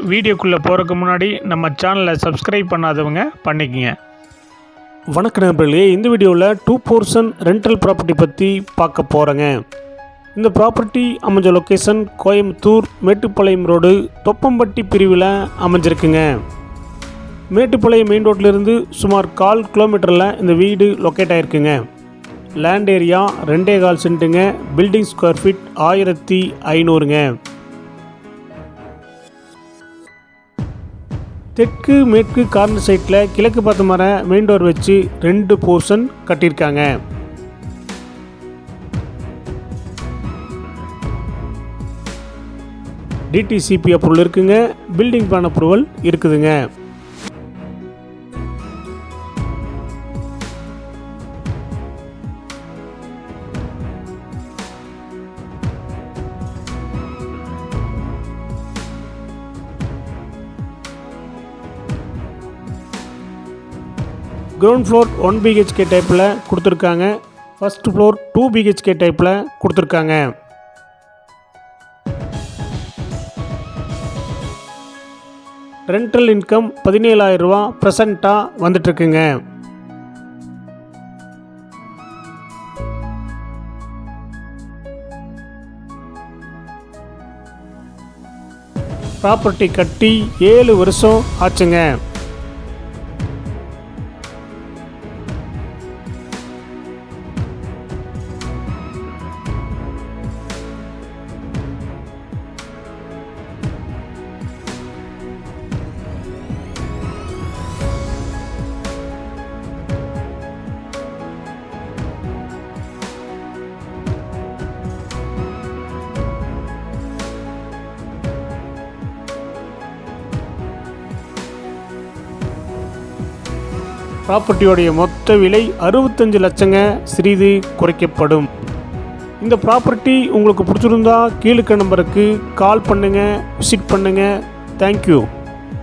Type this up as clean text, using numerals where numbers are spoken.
வீடியோக்குள்ளே போகிறதுக்கு முன்னாடி நம்ம சேனலை சப்ஸ்கிரைப் பண்ணாதவங்க பண்ணிக்கங்க. வணக்க நண்பர்களே, இந்த வீடியோவில் 2 போர்ஷன் ரெண்டல் ப்ராப்பர்ட்டி பற்றி பார்க்க போகிறேங்க. இந்த ப்ராப்பர்ட்டி அமைஞ்ச லொக்கேஷன் கோயம்புத்தூர் மேட்டுப்பாளையம் ரோடு தொப்பம்பட்டி பிரிவில் அமைஞ்சிருக்குங்க. மேட்டுப்பாளையம் மெயின் ரோட்லேருந்து சுமார் 1/4 கிலோமீட்டரில் இந்த வீடு லொக்கேட் ஆகிருக்குங்க. லேண்ட் ஏரியா 2.25 சென்ட்டுங்க. பில்டிங் ஸ்கொயர் ஃபீட் 1500ங்க. தெற்கு மேற்கு கார்னர் சைட்டில் கிழக்கு பார்த்த மர மெயின் டோர் வச்சு 2 போர்ஷன் கட்டியிருக்காங்க. டிடிசிபி அப்ரூவல் இருக்குங்க. பில்டிங் பிளான் அப்ரூவல் இருக்குதுங்க. கிரவுண்ட் ஃப்ளோர் 1 BHK டைப்பில் கொடுத்துருக்காங்க. ஃபர்ஸ்ட் ஃப்ளோர் 2 BHK டைப்பில் கொடுத்துருக்காங்க. ரெண்டல் இன்கம் 17,000 ரூபா ப்ரெசண்ட்டாக வந்துட்டுருக்குங்க. ப்ராப்பர்ட்டி கட்டி 7 வருஷம் ஆச்சுங்க. ப்ராப்பர்ட்டியோடைய மொத்த விலை 65 லட்சங்க. சிறிது குறைக்கப்படும். இந்த ப்ராப்பர்ட்டி உங்களுக்கு பிடிச்சிருந்தா கீழே நம்பருக்கு கால் பண்ணுங்கள், விசிட் பண்ணுங்கள். தேங்க்யூ.